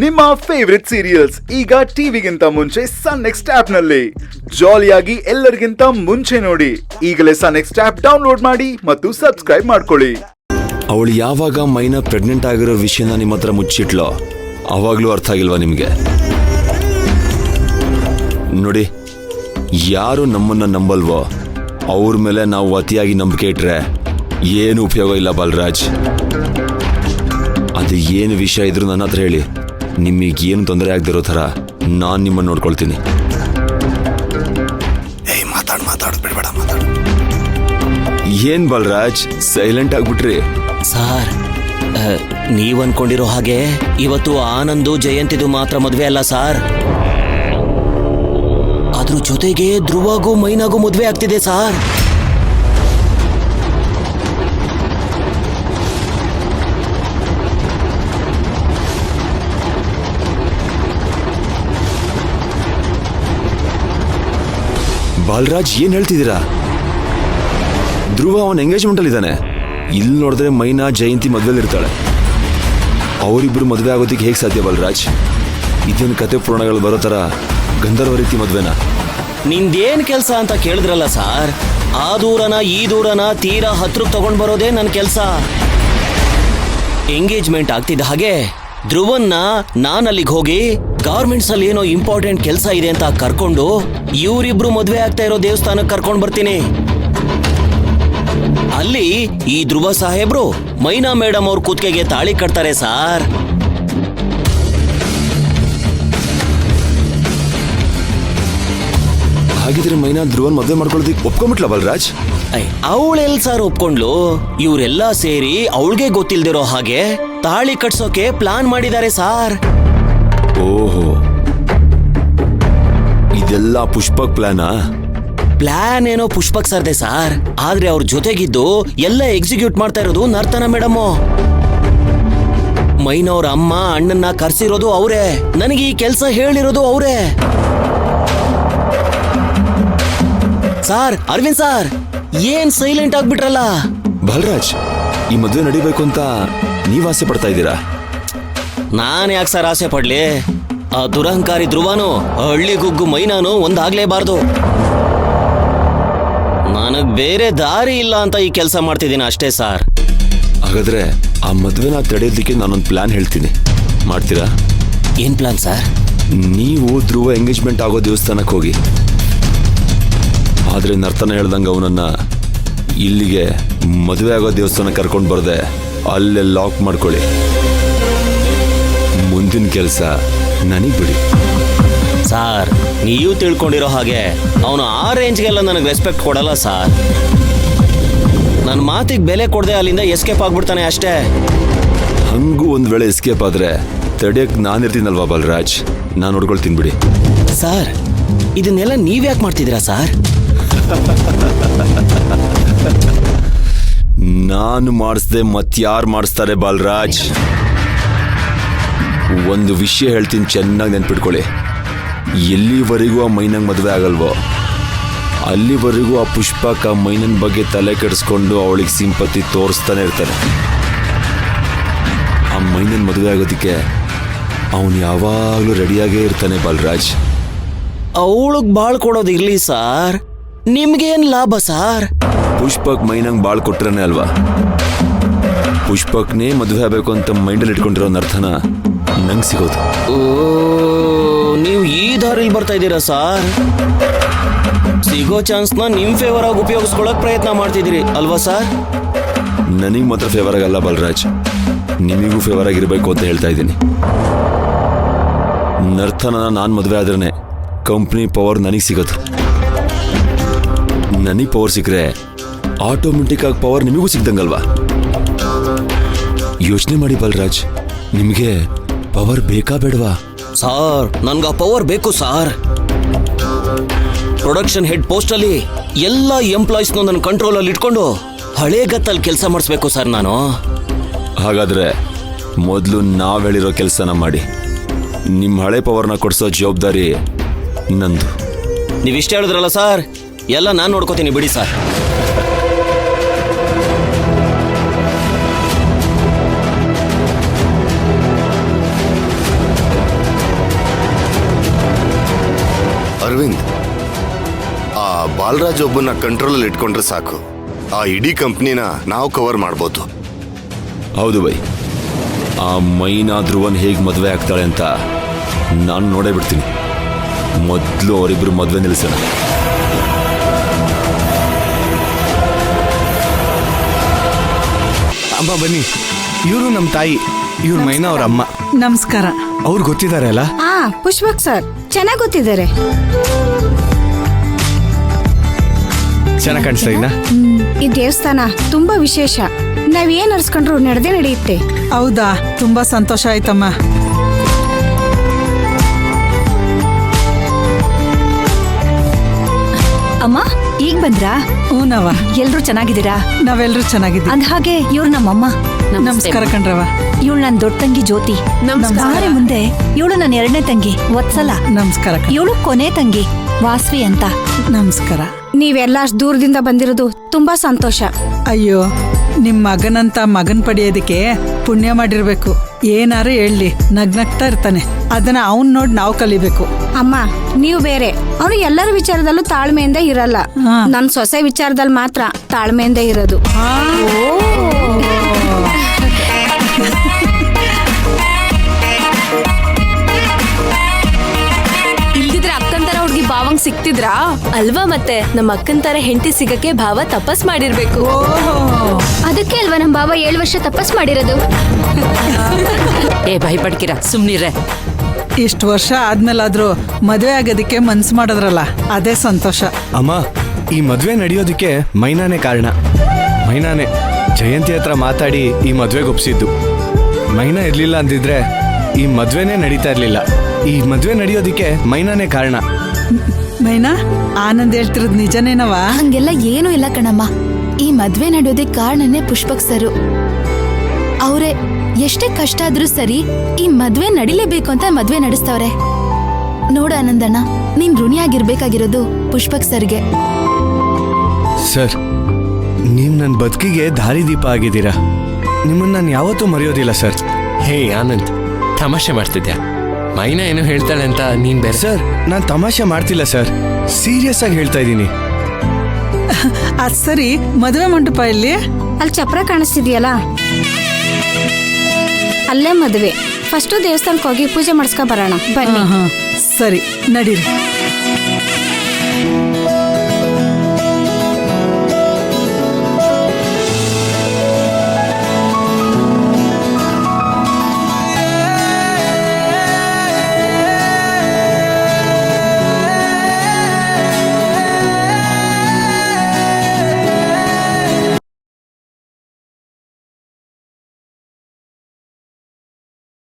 ನಿಮ್ಮ favourite serials ಈಗ ಟಿವಿಗಿಂತ ಮುಂಚೆ ಸನ್ ನೆಕ್ಸ್ಟ್ ಆಪ್ ನಲ್ಲಿ ಜಾಲಿಯಾಗಿ ಎಲ್ಲರಿಗಿಂತ ಮುಂಚೆ ನೋಡಿ. ಈಗಲೇ ಸನ್ ನೆಕ್ಸ್ಟ್ ಆಪ್ ಡೌನ್ಲೋಡ್ ಮಾಡಿ ಮತ್ತು ಸಬ್ಸ್ಕ್ರೈಬ್ ಮಾಡ್ಕೊಳ್ಳಿ. ಅವಳು ಯಾವಾಗ ಮೈನಾ ಪ್ರೆಗ್ನೆಂಟ್ ಆಗಿರೋ ವಿಷಯನ ನಿಮ್ಮ ಹತ್ರ ಮುಚ್ಚಿಟ್ಲೋ ಅವಾಗ್ಲೂ ಅರ್ಥ ಆಗಿಲ್ವಾ ನಿಮ್ಗೆ? ನೋಡಿ, ಯಾರು ನಮ್ಮನ್ನ ನಂಬಲ್ವೋ ಅವ್ರ ಮೇಲೆ ನಾವು ಅತಿಯಾಗಿ ನಂಬಿಕೆ ಇಟ್ರೆ ಏನು ಉಪಯೋಗ ಇಲ್ಲ ಬಾಲರಾಜ್. ಅದು ಏನು ವಿಷಯ ಇದ್ರು ನನ್ನ ಹತ್ರ ಹೇಳಿ, ನಿಮಗೇನು ತೊಂದರೆ ಆಗದಿರೋ ಥರ ನಾನು ನಿಮ್ಮನ್ನು ನೋಡ್ಕೊಳ್ತೀನಿ. ಮಾತಾಡೋದು ಬಿಡ್ಬೇಡ. ಏನ್ ಬಾಲರಾಜ್ ಸೈಲೆಂಟ್ ಆಗ್ಬಿಟ್ರಿ? ಸಾರ್, ನೀವ್ ಅನ್ಕೊಂಡಿರೋ ಹಾಗೆ ಇವತ್ತು ಆನಂದು ಜಯಂತಿದು ಮಾತ್ರ ಮದ್ವೆ ಅಲ್ಲ ಸಾರ್, ಅದ್ರ ಜೊತೆಗೆ ಧ್ರುವಗೂ ಮೈನಾಗೂ ಮದ್ವೆ ಆಗ್ತಿದೆ ಸಾರ್. ಬಾಲರಾಜ್ ಏನ್ ಹೇಳ್ತಿದ್ದೀರಾ? ಧ್ರುವ ಅವನ ಎಂಗೇಜ್ಮೆಂಟ್ ಅಲ್ಲಿ ಇದ್ದಾನೆ. ಇಲ್ಲಿ ನೋಡಿದ್ರೆ ಮೈನಾ ಜಯಂತಿ ಮದ್ವೆಲಿ ಇರ್ತಾಳೆ. ಅವರಿಬ್ರು ಮದ್ವೆ ಆಗೋದಕ್ಕೆ ಹೇಗೆ ಸಾಧ್ಯ ಬಾಲರಾಜ್? ಇದೇನು ಕತೆ ಪುರಾಣಗಳು ಬರೋ ತರ ಗಂಧರ್ವ ರೀತಿ ಮದ್ವೆನಾ? ನಿಂದೇನ್ ಕೆಲ್ಸ ಅಂತ ಕೇಳಿದ್ರಲ್ಲ ಸಾರ್, ಆ ದೂರನ ಈ ದೂರನ ತೀರಾ ಹತ್ರಕ್ಕೆ ತಗೊಂಡ್ ಬರೋದೇ ನನ್ನ ಕೆಲ್ಸ. ಎಂಗೇಜ್ಮೆಂಟ್ ಆಗ್ತಿದ್ದ ಹಾಗೆ ಧ್ರುವನ್ನ ನಾನಲ್ಲಿಗೆ ಹೋಗಿ ಗಾರ್ಮೆಂಟ್ಸ್ ಅಲ್ಲಿ ಏನೋ ಇಂಪಾರ್ಟೆಂಟ್ ಕೆಲಸ ಇದೆ ಅಂತ ಕರ್ಕೊಂಡು ಇವರಿಬ್ರು ಮದ್ವೆ ಆಗ್ತಾ ಇರೋ ದೇವಸ್ಥಾನಕ್ಕೆ ಕರ್ಕೊಂಡ್ ಬರ್ತೀನಿ. ಅಲ್ಲಿ ಈ ಧ್ರುವ ಸಾಹೇಬ್ರು ಮೈನಾ ಮೇಡಮ್ ಅವ್ರ ಕುತ್ತಿಗೆಗೆ ತಾಳಿ ಕಟ್ತಾರೆ ಸಾರ್. ಹಾಗಿದ್ರೆ ಮೈನಾ ಧ್ರುವನ್ ಮದ್ವೆ ಮಾಡ್ಕೊಳ್ಳೋದಕ್ಕೆ ಒಪ್ಕೊಂಡ್ಬಿಟ್ಲ ಬಾಲರಾಜ್? ಅವಳೆಲ್ ಸಾರ್ ಒಪ್ಕೊಂಡ್ಲು? ಇವರೆಲ್ಲಾ ಸೇರಿ ಅವಳಿಗೆ ಗೊತ್ತಿಲ್ದಿರೋ ಹಾಗೆ ತಾಳಿ ಕಟ್ಸೋಕೆ ಪ್ಲಾನ್ ಮಾಡಿದ್ದಾರೆ ಸಾರ್. ಓಹೋ, ಇದೆಲ್ಲ ಪುಷ್ಪಕ್ ಪ್ಲಾನಾ? ಪ್ಲಾನ್ ಏನೋ ಪುಷ್ಪಕ್ ಸರ್ದೆ ಸಾರ್, ಆದ್ರೆ ಅವ್ರ ಜೊತೆಗಿದ್ದು ಎಲ್ಲ ಎಕ್ಸಿಕ್ಯೂಟ್ ಮಾಡ್ತಾ ಇರೋದು ನರ್ತನ ಮೇಡಮ್. ಮೈನವ್ರ ಅಮ್ಮ ಅಣ್ಣನ್ನ ಕರ್ಸಿರೋದು ಅವರೇ, ನನಗೆ ಈ ಕೆಲಸ ಹೇಳಿರೋದು ಅವರೇ. ಸಾರ್, ಅರವಿಂದ್ ಸಾರ್, ಏನ್ ಸೈಲೆಂಟ್ ಆಗ್ಬಿಟ್ರಲ್ಲ? ಬಾಲರಾಜ್, ಈ ಮದ್ವೆ ನಡಿಬೇಕು ಅಂತ ನೀವ್ ಆಸೆ ಪಡ್ತಾ ಇದ್ದೀರಾ? ನಾನ್ ಯಾಕೆ ಸರ್ ಆಸೆ ಪಡ್ಲಿ? ಆ ದುರಹಂಕಾರಿ ಧ್ರುವನು ಹಳ್ಳಿ ಗುಗ್ಗು ಮೈನಾನು ಒಂದಾಗ್ಲೇಬಾರ್ದು. ನನಗ್ ಬೇರೆ ದಾರಿ ಇಲ್ಲ ಅಂತ ಈ ಕೆಲಸ ಮಾಡ್ತಿದ್ದೀನಿ ಅಷ್ಟೇ ಸಾರ್. ಹಾಗಾದ್ರೆ ಆ ಮದ್ವೆನ ತಡೆಯೋದಕ್ಕೆ ನಾನೊಂದು ಪ್ಲಾನ್ ಹೇಳ್ತೀನಿ, ಮಾಡ್ತೀರಾ? ಏನ್ ಪ್ಲಾನ್ ಸರ್? ನೀವು ಧ್ರುವ ಎಂಗೇಜ್ಮೆಂಟ್ ಆಗೋ ದೇವಸ್ಥಾನಕ್ಕೆ ಹೋಗಿ, ಆದ್ರೆ ನರ್ತನ ಹೇಳ್ದಂಗೆ ಅವನನ್ನ ಇಲ್ಲಿಗೆ ಮದುವೆ ಆಗೋ ದೇವಸ್ಥಾನ ಕರ್ಕೊಂಡು ಬರ್ದೆ ಅಲ್ಲೇ ಲಾಕ್ ಮಾಡ್ಕೊಳ್ಳಿ. ಮುಂದಿನ ಕೆಲಸ ನನಗೆ ಬಿಡಿ. ಸಾರ್, ನೀವು ತಿಳ್ಕೊಂಡಿರೋ ಹಾಗೆ ಅವನು ಆ ರೇಂಜ್ಗೆಲ್ಲ ನನಗೆ ರೆಸ್ಪೆಕ್ಟ್ ಕೊಡಲ್ಲ ಸಾರ್. ನನ್ನ ಮಾತಿಗೆ ಬೆಲೆ ಕೊಡದೆ ಅಲ್ಲಿಂದ ಎಸ್ಕೇಪ್ ಆಗ್ಬಿಡ್ತಾನೆ ಅಷ್ಟೇ. ಹಂಗೂ ಒಂದ್ ವೇಳೆ ಎಸ್ಕೇಪ್ ಆದ್ರೆ ತಡೆಯಕ್ ನಾನಿರ್ತೀನಲ್ವಾ ಬಾಲರಾಜ್, ನಾನು ನೋಡ್ಕೊಳ್ತೀನಿ ಬಿಡಿ. ಸಾರ್, ಇದನ್ನೆಲ್ಲ ನೀವ್ಯಾಕೆ ಮಾಡ್ತಿದ್ದೀರಾ ಸಾರ್? ನಾನು ಮಾಡಿಸ್ದೆ ಮತ್ಯಾರು ಮಾಡಿಸ್ತಾರೆ ಬಾಲರಾಜ್? ಒಂದು ವಿಷಯ ಹೇಳ್ತೀನಿ, ಚೆನ್ನಾಗಿ ನೆನ್ಪಿಟ್ಕೊಳ್ಳಿ. ಎಲ್ಲಿವರೆಗೂ ಆ ಮೈನಂಗ್ ಮದುವೆ ಆಗಲ್ವೋ ಅಲ್ಲಿವರೆಗೂ ಆ ಪುಷ್ಪಕ್ ಆ ಮೈನನ್ ಬಗ್ಗೆ ತಲೆ ಕೆಡಿಸ್ಕೊಂಡು ಅವಳಿಗೆ ಸಿಂಪತಿ ತೋರಿಸ್ತಾನೆ ಇರ್ತಾನೆ. ಆ ಮೈನನ್ ಮದುವೆ ಆಗೋದಕ್ಕೆ ಅವನು ಯಾವಾಗಲೂ ರೆಡಿಯಾಗೇ ಇರ್ತಾನೆ ಬಾಲರಾಜ್. ಅವಳಿಗೆ ಬಾಳ್ ಕೊಡೋದಿರ್ಲಿ ಸಾರ್, ನಿಮ್ಗೇನ್ ಲಾಭ ಸಾರ್? ಪುಷ್ಪಕ್ ಮೈನಂಗ್ ಬಾಳ್ ಕೊಟ್ರೇನೆ ಅಲ್ವಾ ಪುಷ್ಪಕ್ನೇ ಮದುವೆ ಆಗಬೇಕು ಅಂತ ಮೈಂಡಲ್ಲಿ ಇಟ್ಕೊಂಡಿರೋ ಅರ್ಥನ ನಂಗೆ ಸಿಗೋದು. ನೀವು ಈ ದಾರಿಲಿ ಬರ್ತಾ ಇದ್ದೀರಾ ಸಾರ್? ಸಿಗೋ ಚಾನ್ಸ್ನ ನಿಮ್ ಫೇವರ್ ಆಗಿ ಉಪಯೋಗಿಸ್ಕೊಳಕ್ ಪ್ರಯತ್ನ ಮಾಡ್ತಿದ್ದೀರಿ ಅಲ್ವಾ ಸರ್? ನನಗೆ ಮಾತ್ರ ಫೇವರ್ ಆಗಲ್ಲ ಬಾಲರಾಜ್, ನಿಮಗೂ ಫೇವರ್ ಆಗಿರ್ಬೇಕು ಅಂತ ಹೇಳ್ತಾ ಇದ್ದೀನಿ. ನರ್ತನ ನಾನು ಮದುವೆ ಆದ್ರೇ ಕಂಪ್ನಿ ಪವರ್ ನನಗೆ ಸಿಗೋದು. ನನಗೆ ಪವರ್ ಸಿಕ್ಕರೆ ಆಟೋಮೆಟಿಕ್ ಆಗಿ ಪವರ್ ನಿಮಗೂ ಸಿಗ್ದಂಗಲ್ವಾ? ಯೋಚನೆ ಮಾಡಿ ಬಾಲರಾಜ್, ನಿಮಗೆ ಪವರ್ ಬೇಕಾ ಬೇಡವಾ? ಸಾರ್, ನನ್ಗ ಪವರ್ ಬೇಕು ಸಾರ್. ಪ್ರೊಡಕ್ಷನ್ ಹೆಡ್ ಪೋಸ್ಟ್ ಅಲ್ಲಿ ಎಲ್ಲ ಎಂಪ್ಲಾಯೀಸ್ ನನ್ನ ಕಂಟ್ರೋಲ್ ಅಲ್ಲಿ ಇಟ್ಕೊಂಡು ಹಳೆ ಗತ್ತಲ್ಲಿ ಕೆಲಸ ಮಾಡಿಸ್ಬೇಕು ಸರ್ ನಾನು. ಹಾಗಾದ್ರೆ ಮೊದಲು ನಾವ್ ಹೇಳಿರೋ ಕೆಲಸನ ಮಾಡಿ. ನಿಮ್ಮ ಹಳೆ ಪವರ್ನ ಕೊಡ್ಸೋ ಜವಾಬ್ದಾರಿ ನಂದು. ನೀವಿಷ್ಟ ಹೇಳಿದ್ರಲ್ಲ ಸರ್, ಎಲ್ಲ ನಾನು ನೋಡ್ಕೋತೀನಿ ಬಿಡಿ ಸರ್. ಅರವಿಂದ್, ಆ ಬಾಲರಾಜ್ ಒಬ್ಬನ ಕಂಟ್ರೋಲಲ್ಲಿ ಇಟ್ಕೊಂಡ್ರೆ ಸಾಕು, ಆ ಇಡೀ ಕಂಪ್ನಿನ ನಾವು ಕವರ್ ಮಾಡ್ಬೋದು. ಹೌದು ಬೈ, ಆ ಮೈನಾ ಧ್ರುವನ್ ಹೇಗೆ ಮದುವೆ ಆಗ್ತಾಳೆ ಅಂತ ನಾನು ನೋಡೇ ಬಿಡ್ತೀನಿ. ಮೊದಲು ಅವರಿಬ್ರು ಮದುವೆ ನಿಲ್ಲಿಸೋಣ. ಅಮ್ಮ ಬನ್ನಿ, ಇವರು ನಮ್ಮ ತಾಯಿ, ಇವ್ರ ಮೈನಾ ಅವ್ರ ಅಮ್ಮ. ನಮಸ್ಕಾರ. ಅವ್ರು ಗೊತ್ತಿದ್ದಾರೆ ಅಲ್ಲ? ಹಾ, ಪುಷ್ಪಕ್ ಸರ್ ಚೆನ್ನಾಗಿ ಗೊತ್ತಿದ್ದಾರೆ. ಚೆನ್ನಾಗಿ ಕಾಣಿಸ್ತಾ ಇದ್ನಾ? ಈ ದೇವಸ್ಥಾನ ತುಂಬಾ ವಿಶೇಷ. ನಾವೇನ್ ಅರ್ಸ್ಕೊಂಡ್ರು ನಡೆದೇ ನಡೆಯುತ್ತೆ. ಹೌದಾ, ತುಂಬಾ ಸಂತೋಷ ಆಯ್ತಮ್ಮ. ಅಮ್ಮ ಈಗ ಬಂದ್ರಾ? ಹೂನವ, ಎಲ್ರು ಚೆನ್ನಾಗಿದ್ದೀರಾ? ನಾವೆಲ್ಲರೂ ಚೆನ್ನಾಗಿದ್ದೀವಿ. ಅಂದ ಹಾಗೆ ಇವ್ರು ನಮ್ಮಮ್ಮ. ನಮಸ್ಕಾರ ಕಣ್ರವ. ಇವಳು ನನ್ನ ದೊಡ್ಡ ತಂಗಿ ಜ್ಯೋತಿ. ನಮಸ್ಕಾರ. ಮುಂದೆ ಇವಳು ನನ್ನ ಎರಡನೇ ತಂಗಿ ವತ್ಸಲ. ನಮಸ್ಕಾರ. ಇವಳು ಕೊನೆ ತಂಗಿ ವಾಸ್ವಿ ಅಂತ. ನಮಸ್ಕಾರ. ನೀವೆಲ್ಲ ಅಷ್ಟ್ ದೂರದಿಂದ ಬಂದಿರೋದು ತುಂಬಾ ಸಂತೋಷ. ಅಯ್ಯೋ, ನಿಮ್ ಮಗನಂತ ಮಗನ್ ಪಡೆಯೋದಕ್ಕೆ ಪುಣ್ಯ ಮಾಡಿರ್ಬೇಕು. ಏನಾರು ಹೇಳಿ ನಗ್ನಗ್ತಾ ಇರ್ತಾನೆ, ಅದನ್ನ ಅವನ್ ನೋಡಿ ನಾವು ಕಲಿಬೇಕು. ಅಮ್ಮ, ನೀವು ಬೇರೆ. ಅವನು ಎಲ್ಲರ ವಿಚಾರದಲ್ಲೂ ತಾಳ್ಮೆಯಿಂದ ಇರಲ್ಲ. ನನ್ ಸೊಸೆ ವಿಚಾರದಲ್ಲಿ ಮಾತ್ರ ತಾಳ್ಮೆಯಿಂದ ಇರೋದು. ಇಲ್ದಿದ್ರೆ ಅಕ್ಕನ್ ತರ ಹುಡ್ಗಿ ಭಾವಂಗ್ ಸಿಕ್ತಿದ್ರಾ ಅಲ್ವಾ? ಮತ್ತೆ ನಮ್ಮ ಅಕ್ಕನ್ ತರ ಹೆಂಡತಿ ಸಿಗಕ್ಕೆ ಭಾವ ತಪಸ್ ಮಾಡಿರ್ಬೇಕು. ಅದಕ್ಕೆ ಅಲ್ವಾ ನಮ್ ಬಾಬಾ 7 ವರ್ಷ ತಪಸ್ ಮಾಡಿರೋದು. ಏ ಭಯಪಡ್ಕಿರ, ಸುಮ್ನಿರೆ. ಇಷ್ಟು ವರ್ಷ ಆದ್ಮೇಲಾದ್ರೂ ಮದ್ವೆ ಆಗೋದಕ್ಕೆ ಮನ್ಸು ಮಾಡಿದ್ರಲ್ಲ, ಅದೇ ಸಂತೋಷ. ಅಮ್ಮ, ಈ ಮದ್ವೆ ನಡೆಯೋದಕ್ಕೆ ಮೈನಾನೇ ಕಾರಣ. ಮೈನಾನೇ ಜಯಂತಿ ಹತ್ರ ಮಾತಾಡಿ ಈ ಮದ್ವೆಗೆ ಒಪ್ಸಿದ್ದು. ಮೈನಾ ಇರ್ಲಿಲ್ಲ ಅಂದಿದ್ರೆ ಈ ಮದ್ವೆನೇ ನಡೀತಾ ಇರ್ಲಿಲ್ಲ. ಈ ಮದ್ವೆ ನಡೆಯೋದಕ್ಕೆ ಮೈನಾನೇ ಕಾರಣ. ಮೈನಾ, ಆನಂದ್ ಹೇಳ್ತಿರೋದ್ ನಿಜನೇನವ? ಹಂಗೆಲ್ಲ ಏನೂ ಇಲ್ಲ ಕಣಮ್ಮ. ಈ ಮದ್ವೆ ನಡೆಯೋದಕ್ಕೆ ಕಾರಣನೇ ಪುಷ್ಪಕ್ ಸರು. ಅವ್ರೆ ಎಷ್ಟೇ ಕಷ್ಟ ಆದ್ರೂ ಸರಿ ಈ ಮದ್ವೆ ನಡಿಲೇಬೇಕು ಅಂತ ಮದ್ವೆ ನಡೆಸ್ತವ್ರೆ. ನೋಡು ಆನಂದಣ್ಣ, ನೀನ್ ಋಣಿಯಾಗಿರ್ಬೇಕಾಗಿರೋದು ಪುಷ್ಪಕ್ ಸರ್ಗೆ. ಸರ್, ನೀವು ನನ್ನ ಬದುಕಿಗೆ ದಾರಿದೀಪ ಆಗಿದ್ದೀರಾ. ನಿಮ್ಮನ್ನ ನಾನು ಯಾವತ್ತೂ ಮರೆಯೋದಿಲ್ಲ ಸರ್. ಹೇ ಆನಂದ್, ತಮಾಷೆ ಮಾಡ್ತಿದ್ಯಾ? ಮೈನಾ ಏನು ಹೇಳ್ತಾಳೆ ಅಂತ ನೀನ್ ಬೇರೆ? ಸರ್, ನಾನು ತಮಾಷೆ ಮಾಡ್ತಿಲ್ಲ ಸರ್, ಸೀರಿಯಸ್ ಆಗಿ ಹೇಳ್ತಾ ಇದ್ದೀನಿ. ಅದ್ ಸರಿ, ಮದುವೆ ಮಂಟಪ ಇಲ್ಲಿ? ಅಲ್ಲಿ ಚಪ್ರ ಕಾಣಿಸ್ತಿದ್ಯಲ್ಲ, ಅಲ್ಲೇ ಮದುವೆ. ಫಸ್ಟ್ ದೇವಸ್ಥಾನಕ್ಕೆ ಹೋಗಿ ಪೂಜೆ ಮಾಡಿಸ್ಕೊ ಬರೋಣ ಬನ್ನಿ. ಸರಿ, ನಡೀರಿ.